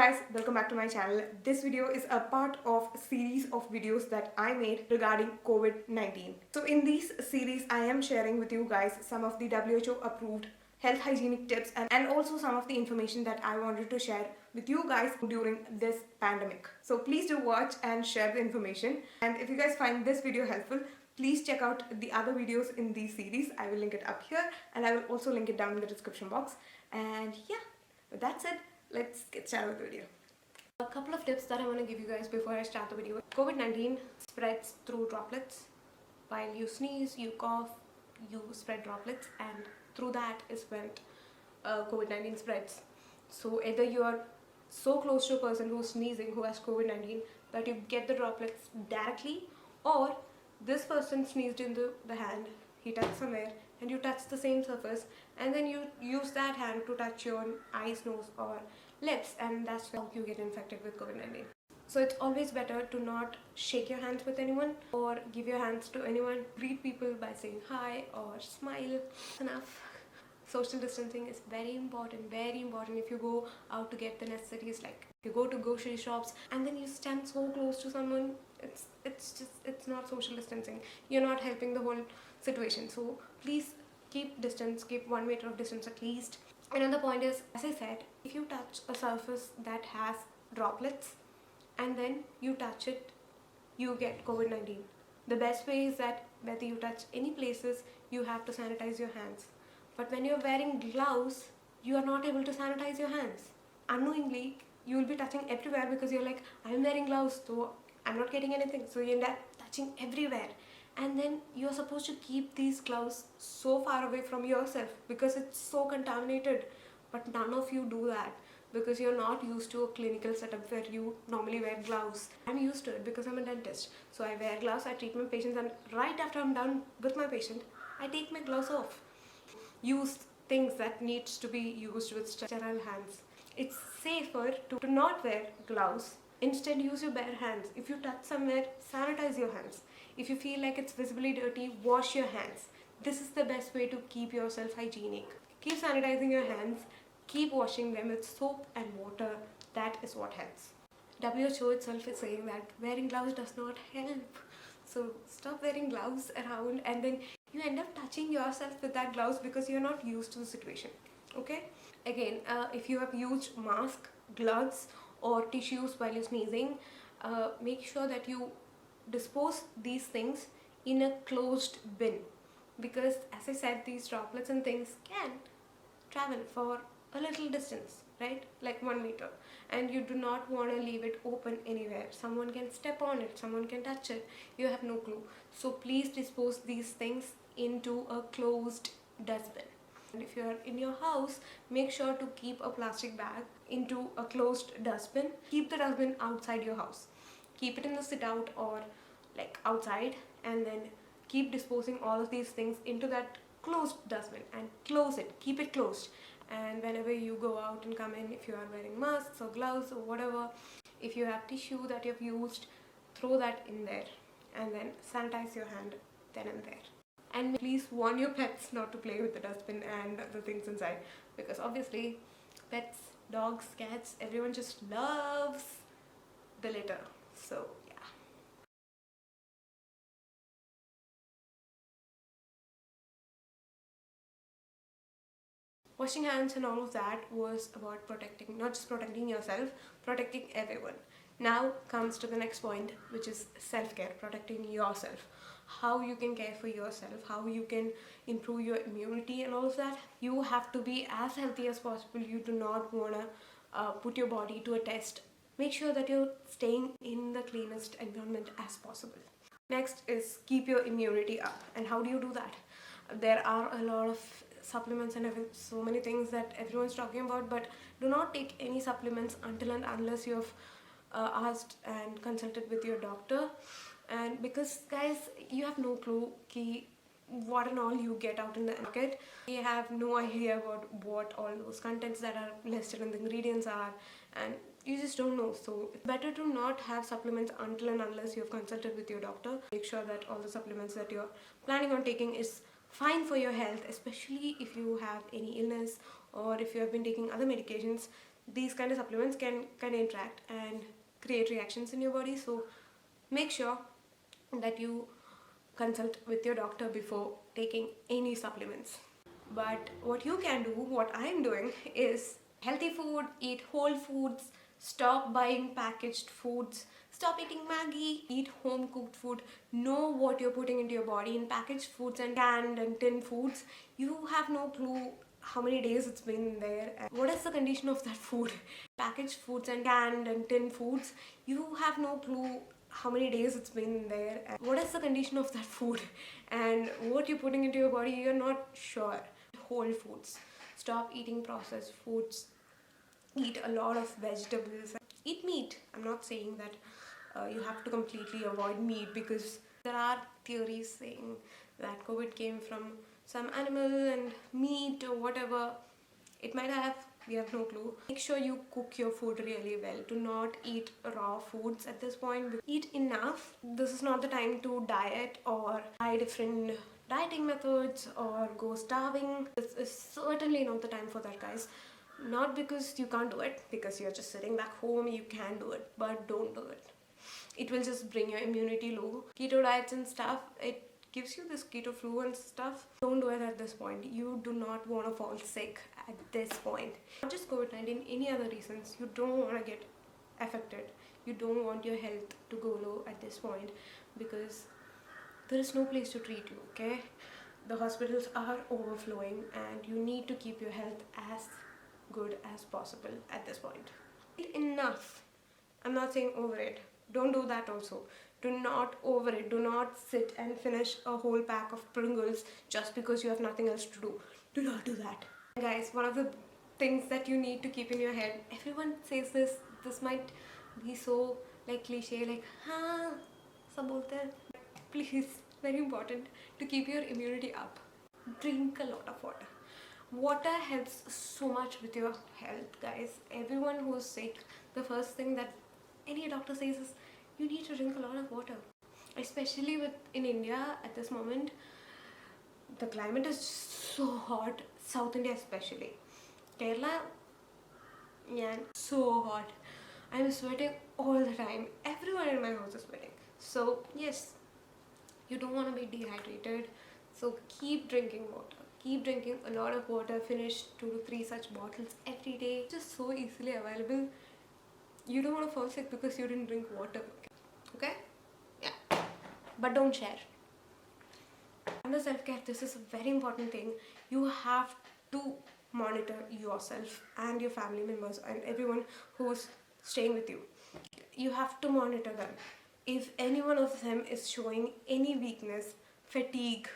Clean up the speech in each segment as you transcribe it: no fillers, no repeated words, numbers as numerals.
guys, welcome back to my channel. This video is a part of a series of videos that I made regarding COVID-19. So in this series, I am sharing with you guys some of the WHO approved health hygienic tips and also some of the information that I wanted to share with you guys during this pandemic. So please do watch and share the information. And if you guys find this video helpful, please check out the other videos in this series. I will link it up here and I will also link it down in the description box. And yeah, with that said, let's get started with the video. A couple of tips that I want to give you guys before I start the video. COVID-19 spreads through droplets. While you sneeze, you cough, you spread droplets, and through that is when COVID-19 spreads. So either you are so close to a person who's sneezing, who has COVID-19, that you get the droplets directly, or this person sneezed into the hand, he touched somewhere, and you touch the same surface, and then you use that hand to touch your eyes, nose, or lips, and that's how you get infected with COVID-19. So it's always better to not shake your hands with anyone or give your hands to anyone. Greet people by saying hi or smile. Enough. Social distancing is very important if you go out to get the necessities, like if you go to grocery shops and then you stand so close to someone, it's not social distancing. You're not helping the whole situation. So please keep distance, keep 1 meter of distance at least. Another point is, as I said, if you touch a surface that has droplets and then you touch it, you get COVID-19. The best way is that whether you touch any places, you have to sanitize your hands. But when you're wearing gloves, you are not able to sanitize your hands. Unknowingly, you will be touching everywhere because you're like, I'm wearing gloves, so I'm not getting anything. So you end up touching everywhere. And then you're supposed to keep these gloves so far away from yourself because it's so contaminated. But none of you do that because you're not used to a clinical setup where you normally wear gloves. I'm used to it because I'm a dentist. So I wear gloves, I treat my patients, and right after I'm done with my patient, I take my gloves off. Use things that needs to be used with sterile hands. It's safer to not wear gloves. Instead, use your bare hands. If you touch somewhere, sanitize your hands. If you feel like it's visibly dirty, wash your hands. This is the best way to keep yourself hygienic. Keep sanitizing your hands. Keep washing them with soap and water. That is what helps. WHO itself is saying that wearing gloves does not help. So stop wearing gloves around and then you end up touching yourself with that gloves because you're not used to the situation. Okay? Again, if you have used mask, gloves, or tissues while you're sneezing, make sure that you dispose these things in a closed bin, because as I said, these droplets and things can travel for a little distance, right, like 1 meter, and you do not want to leave it open anywhere. Someone can step on it, someone can touch it, you have no clue. So please dispose these things into a closed dustbin. And if you are in your house, make sure to keep a plastic bag into a closed dustbin. Keep the dustbin outside your house. Keep it in the sit out or like outside, and then keep disposing all of these things into that closed dustbin and close it. Keep it closed. And whenever you go out and come in, if you are wearing masks or gloves or whatever, if you have tissue that you've used, throw that in there and then sanitize your hand then and there. And please warn your pets not to play with the dustbin and the things inside, because obviously pets, dogs, cats, everyone just loves the litter. So yeah. Washing hands and all of that was about protecting, not just protecting yourself, protecting everyone. Now comes to the next point, which is self-care, protecting yourself. How you can care for yourself, how you can improve your immunity and all of that. You have to be as healthy as possible. You do not want to put your body to a test. Make sure that you're staying in the cleanest environment as possible. Next is keep your immunity up. And how do you do that? There are a lot of supplements and so many things that everyone's talking about, but do not take any supplements until and unless you have asked and consulted with your doctor. And because guys, you have no clue what and all you get out in the market. You have no idea about what all those contents that are listed in the ingredients are, and you just don't know. So it's better to not have supplements until and unless you have consulted with your doctor. Make sure that all the supplements that you're planning on taking is fine for your health, especially if you have any illness or if you have been taking other medications. these kind of supplements can kind of interact and create reactions in your body. So make sure that you consult with your doctor before taking any supplements. But what you can do, what I am doing, is healthy food, eat whole foods, stop buying packaged foods, stop eating Maggi, eat home cooked food, know what you're putting into your body. In packaged foods and canned and tin foods, you have no clue how many days it's been there and what is the condition of that food. Packaged foods and canned and tin foods, you have no clue how many days it's been there and what is the condition of that food and what you're putting into your body, you're not sure. Whole foods, stop eating processed foods, eat a lot of vegetables, eat meat. I'm not saying that you have to completely avoid meat, because there are theories saying that COVID came from some animal and meat or whatever it might have. We have no clue. Make sure you cook your food really well. Do not eat raw foods at this point. Eat enough. This is not the time to diet or try different dieting methods or go starving. This is certainly not the time for that, guys. Not because you can't do it, because you're just sitting back home, you can do it, but don't do it. It will just bring your immunity low. Keto diets and stuff, it gives you this keto flu and stuff. Don't do it at this point. You do not want to fall sick at this point. Not just COVID-19, any other reasons. You don't want to get affected. You don't want your health to go low at this point, because there is no place to treat you, okay? The hospitals are overflowing and you need to keep your health as good as possible at this point. Eat enough. I'm not saying over it. Don't do that also. Do not over it. Do not sit and finish a whole pack of Pringles just because you have nothing else to do. Do not do that. Guys, one of the things that you need to keep in your head, everyone says this might be so like cliche, like, हाँ, सब बोलते हैं. Please, very important to keep your immunity up. Drink a lot of water. Water helps so much with your health, guys. Everyone who's sick, the first thing that any doctor says is you need to drink a lot of water. Especially in India at this moment, the climate is so hot. South India especially. Kerala, yeah, so hot. I'm sweating all the time. Everyone in my house is sweating. So yes, you don't want to be dehydrated. So keep drinking water. Keep drinking a lot of water. Finish 2 to 3 such bottles every day. Just so easily available. You don't want to fall sick because you didn't drink water. Okay? Yeah. But don't share. Under self-care, this is a very important thing. You have to monitor yourself and your family members and everyone who's staying with you. You have to monitor them. If any one of them is showing any weakness, fatigue,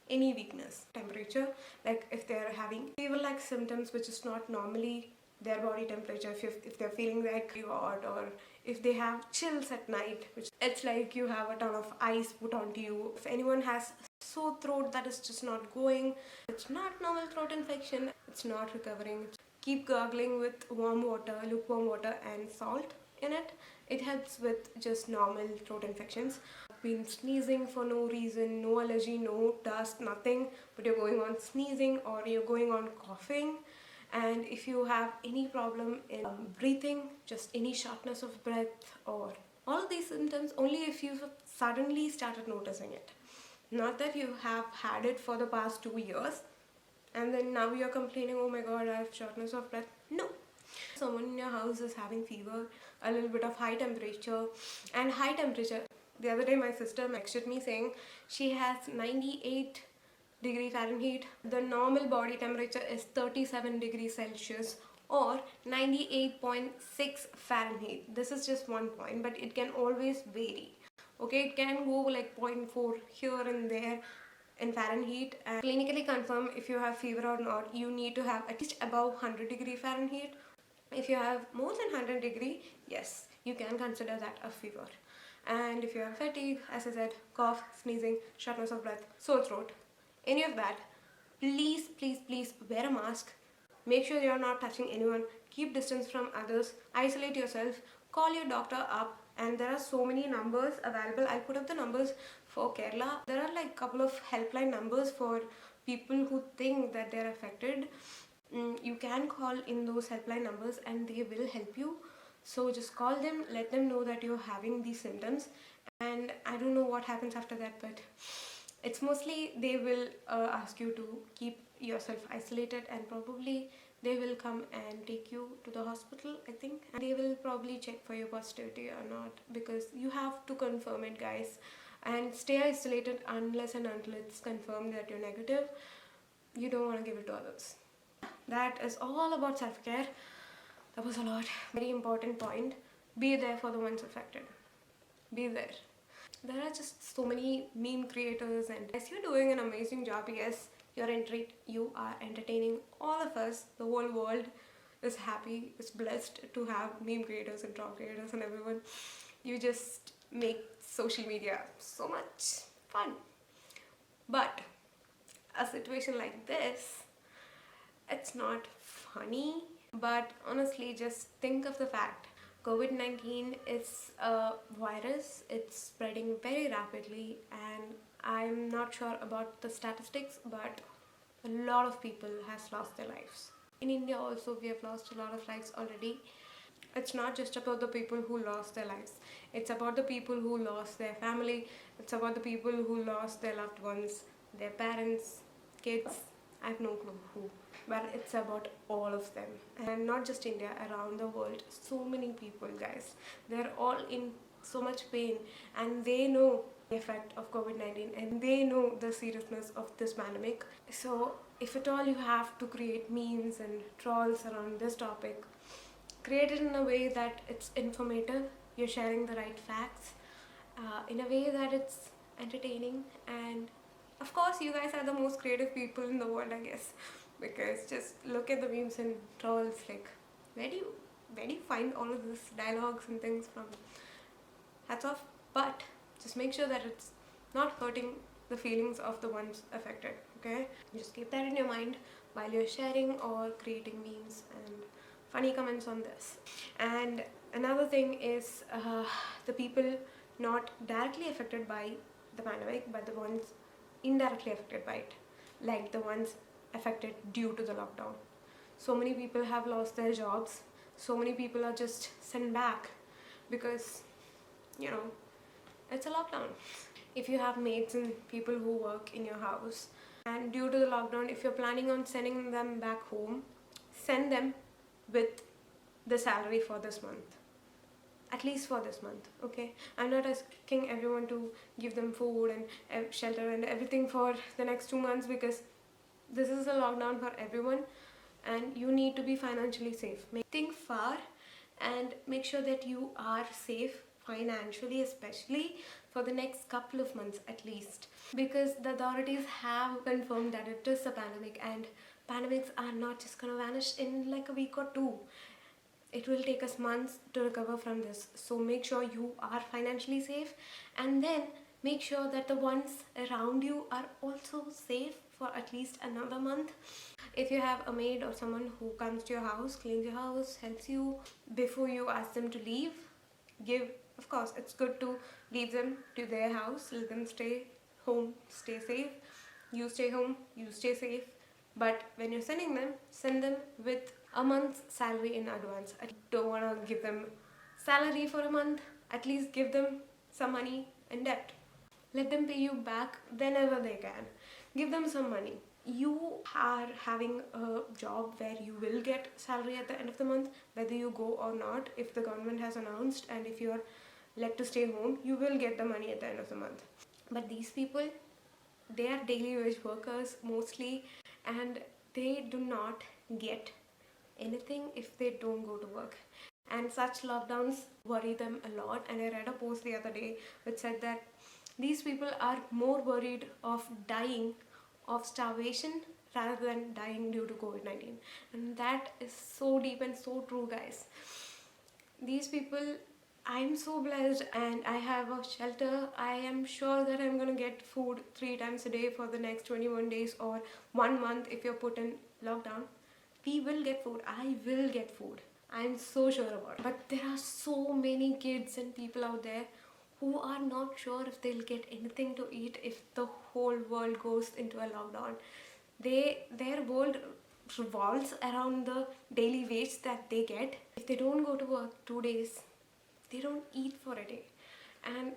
any weakness, temperature, like if they're having fever-like symptoms which is not normally their body temperature, if they're feeling like hot, or if they have chills at night, which it's like you have a ton of ice put onto you. If anyone has sore throat that is just not going, it's not normal throat infection, it's not recovering, keep gargling with warm water, lukewarm water and salt in it. It helps with just normal throat infections. Been sneezing for no reason, no allergy, no dust, nothing, but you're going on sneezing or you're going on coughing. And if you have any problem in breathing, just any shortness of breath or all of these symptoms, only if you've suddenly started noticing it. Not that you have had it for the past 2 years and then now you're complaining, oh my god, I have shortness of breath. No. Someone in your house is having fever, a little bit of high temperature, and high temperature. The other day my sister texted me saying she has 98 degree Fahrenheit. The normal body temperature is 37 degrees Celsius or 98.6 Fahrenheit. This is just one point, but it can always vary. Okay, it can go like 0.4 here and there in Fahrenheit. And clinically confirm if you have fever or not, you need to have at least above 100 degree Fahrenheit. If you have more than 100 degree, yes, you can consider that a fever. And if you have fatigue, as I said, cough, sneezing, shortness of breath, sore throat, any of that, please, please, please wear a mask. Make sure you're not touching anyone. Keep distance from others. Isolate yourself. Call your doctor up. And there are so many numbers available. I'll put up the numbers for Kerala. There are like a couple of helpline numbers for people who think that they're affected. You can call in those helpline numbers and they will help you. So just call them, let them know that you're having these symptoms, and I don't know what happens after that, but it's mostly they will ask you to keep yourself isolated, and probably they will come and take you to the hospital, I think, and they will probably check for your positivity or not, because you have to confirm it, guys, and stay isolated unless and until it's confirmed that you're negative. You don't want to give it to others. That is all about self-care. That was a lot. Very important point. Be there for the ones affected. Be there. There are just so many meme creators, and yes, you're doing an amazing job. Yes, you are entertaining all of us. The whole world is happy, is blessed to have meme creators and drop creators and everyone. You just make social media so much fun. But a situation like this, it's not funny, but honestly, just think of the fact COVID-19 is a virus. It's spreading very rapidly, and I'm not sure about the statistics, but a lot of people has lost their lives. In India also, we have lost a lot of lives already. It's not just about the people who lost their lives. It's about the people who lost their family. It's about the people who lost their loved ones, their parents, kids. I have no clue who, but it's about all of them. And not just India, around the world, so many people, guys. They're all in so much pain, and they know the effect of COVID-19, and they know the seriousness of this pandemic. So if at all you have to create memes and trolls around this topic, create it in a way that it's informative, you're sharing the right facts, in a way that it's entertaining, and of course you guys are the most creative people in the world, I guess, because just look at the memes and trolls, like where do you find all of these dialogues and things from? Hats off. But just make sure that it's not hurting the feelings of the ones affected, okay? Just keep that in your mind while you're sharing or creating memes and funny comments on this. And another thing is the people not directly affected by the pandemic, but the ones indirectly affected by it, like the ones affected due to the lockdown. So many people have lost their jobs. So many people are just sent back because, you know, it's a lockdown. If you have mates and people who work in your house, and due to the lockdown, if you're planning on sending them back home, send them with the salary for this month, at least for this month, okay? I'm not asking everyone to give them food and shelter and everything for the next 2 months, because this is a lockdown for everyone, and you need to be financially safe. Think far and make sure that you are safe financially, especially for the next couple of months at least, because the authorities have confirmed that it is a pandemic, and pandemics are not just gonna vanish in like a week or two. It will take us months to recover from this. So make sure you are financially safe, and then make sure that the ones around you are also safe for at least another month. If you have a maid or someone who comes to your house, cleans your house, helps you, before you ask them to leave, of course, it's good to leave them to their house, let them stay home, stay safe. You stay home, you stay safe. But when you're sending them, send them with a month's salary in advance. I don't want to give them salary for a month. At least give them some money in debt. Let them pay you back whenever they can. Give them some money. You are having a job where you will get salary at the end of the month, whether you go or not. If the government has announced, and if you're let to stay home, you will get the money at the end of the month. But these people, they are daily wage workers mostly, and they do not get anything if they don't go to work. And such lockdowns worry them a lot. And I read a post the other day which said that these people are more worried of dying of starvation rather than dying due to COVID-19. And that is so deep and so true, guys. These people, I'm so blessed, and I have a shelter. I am sure that I'm gonna get food 3 times a day for the next 21 days or 1 month if you're put in lockdown. We will get food. I will get food. I'm so sure about it. But there are so many kids and people out there who are not sure if they'll get anything to eat if the whole world goes into a lockdown. Their world revolves around the daily wage that they get. If they don't go to work 2 days, they don't eat for a day. And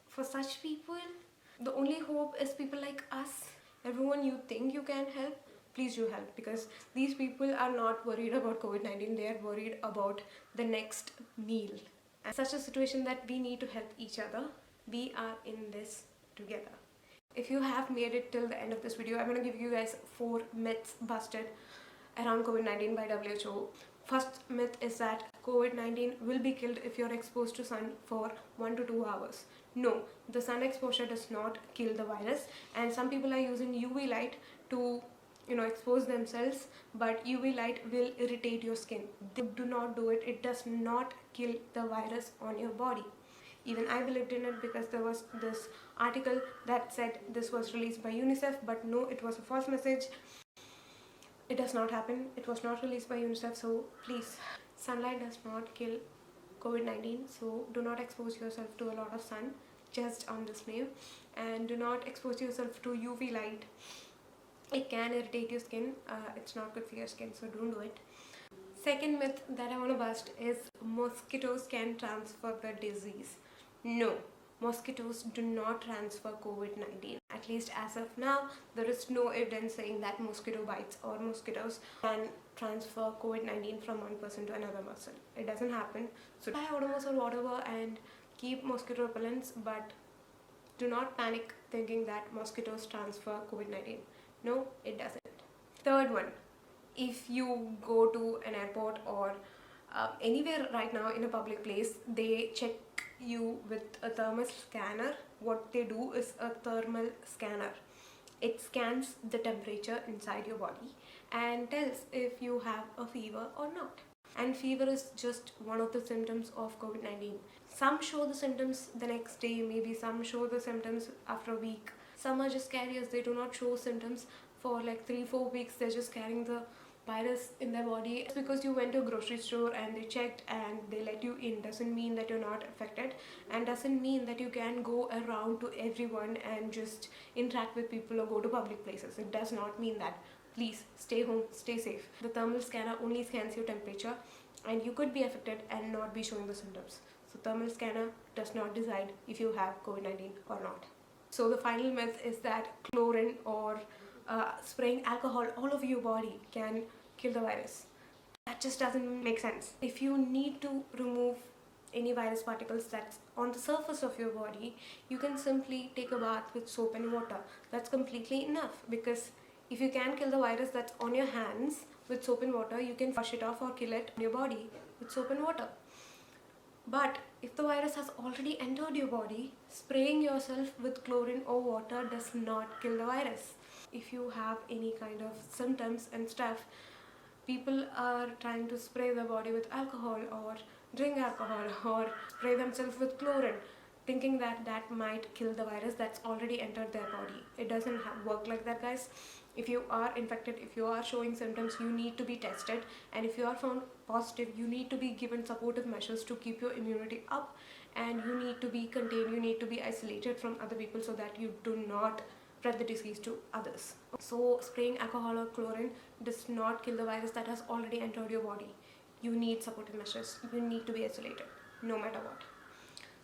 for such people, the only hope is people like us. Everyone you think you can help, please do help, because these people are not worried about COVID-19, they are worried about the next meal. And such a situation that we need to help each other. We are in this together. If you have made it till the end of this video, I'm going to give you guys 4 myths busted around COVID-19 by WHO. First myth is that COVID-19 will be killed if you're exposed to sun for 1 to 2 hours. No, the sun exposure does not kill the virus, and some people are using UV light to expose themselves, but UV light will irritate your skin. Do not do it. It does not kill the virus on your body. Even I believed in it because there was this article that said this was released by UNICEF, but no, it was a false message. It does not happen. It was not released by UNICEF, so please, sunlight does not kill COVID-19, so do not expose yourself to a lot of sun, just on display, and do not expose yourself to UV light. It can irritate your skin. It's not good for your skin, so don't do it. Second myth that I want to bust is mosquitoes can transfer the disease. No, mosquitoes do not transfer COVID-19. At least as of now, there is no evidence saying that mosquito bites or mosquitoes can transfer COVID-19 from one person to another person. It doesn't happen. So buy Odomos or whatever and keep mosquito repellents, but do not panic thinking that mosquitoes transfer COVID-19. No, it doesn't. Third one, if you go to an airport or anywhere right now in a public place, they check you with a thermal scanner. What they do is a thermal scanner. It scans the temperature inside your body and tells if you have a fever or not. And fever is just one of the symptoms of COVID-19. Some show the symptoms the next day, maybe some show the symptoms after a week. Some are just carriers, they do not show symptoms for like 3-4 weeks, they're just carrying the virus in their body. It's because you went to a grocery store and they checked and they let you in doesn't mean that you're not affected, and doesn't mean that you can go around to everyone and just interact with people or go to public places. It does not mean that. Please stay home, stay safe. The thermal scanner only scans your temperature and you could be affected and not be showing the symptoms. So thermal scanner does not decide if you have COVID-19 or not. So the final myth is that chlorine or spraying alcohol all over your body can kill the virus. That just doesn't make sense. If you need to remove any virus particles that's on the surface of your body, you can simply take a bath with soap and water. That's completely enough, because if you can kill the virus that's on your hands with soap and water, you can wash it off or kill it on your body with soap and water. But if the virus has already entered your body, spraying yourself with chlorine or water does not kill the virus. If you have any kind of symptoms and stuff, people are trying to spray their body with alcohol or drink alcohol or spray themselves with chlorine, thinking that that might kill the virus that's already entered their body. It doesn't work like that, guys. If you are infected, if you are showing symptoms, you need to be tested, and if you are found positive, you need to be given supportive measures to keep your immunity up, and you need to be contained, you need to be isolated from other people so that you do not spread the disease to others. So spraying alcohol or chlorine does not kill the virus that has already entered your body. You need supportive measures, you need to be isolated no matter what.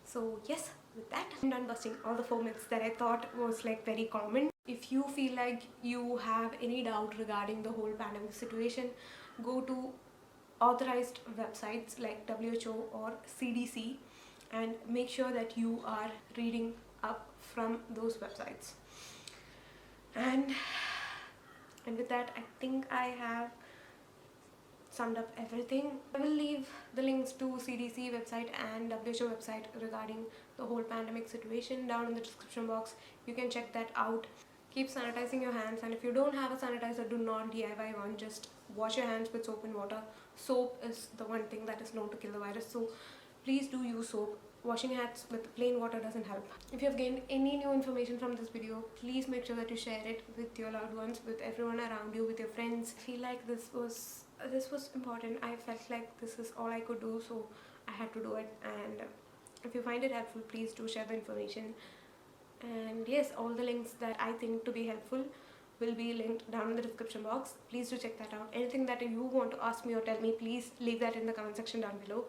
So yes, with that, I'm done busting all the 4 myths that I thought was like very common. If you feel like you have any doubt regarding the whole pandemic situation, go to authorized websites like WHO or CDC and make sure that you are reading up from those websites. And with that, I think I have summed up everything. I will leave the links to CDC website and WHO website regarding the whole pandemic situation down in the description box. You can check that out. Keep sanitizing your hands, and if you don't have a sanitizer, do not DIY one. Just wash your hands with soap and water. Soap is the one thing that is known to kill the virus, so please do use soap. Washing hands with plain water doesn't help. If you have gained any new information from this video, please make sure that you share it with your loved ones, with everyone around you, with your friends. I feel like this was important. I felt like this is all I could do, so I had to do it. And if you find it helpful, please do share the information. And yes, all the links that I think to be helpful will be linked down in the description box. Please do check that out. Anything that you want to ask me or tell me, please leave that in the comment section down below.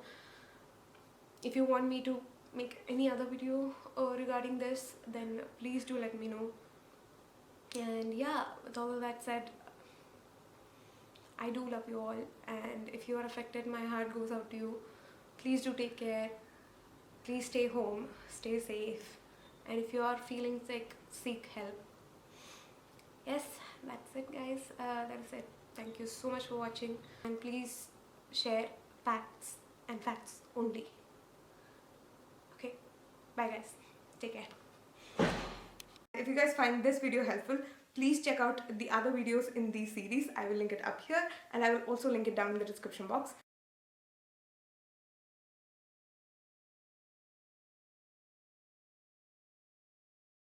If you want me to make any other video regarding this, then please do let me know. And yeah, with all of that said, I do love you all, and if you are affected, my heart goes out to you. Please do take care. Please stay home, stay safe, and if you are feeling sick, seek help. Yes, that's it guys. That is it. Thank you so much for watching, and please share facts and facts only. Okay, bye guys. Take care. If you guys find this video helpful, please check out the other videos in these series. I will link it up here, and I will also link it down in the description box.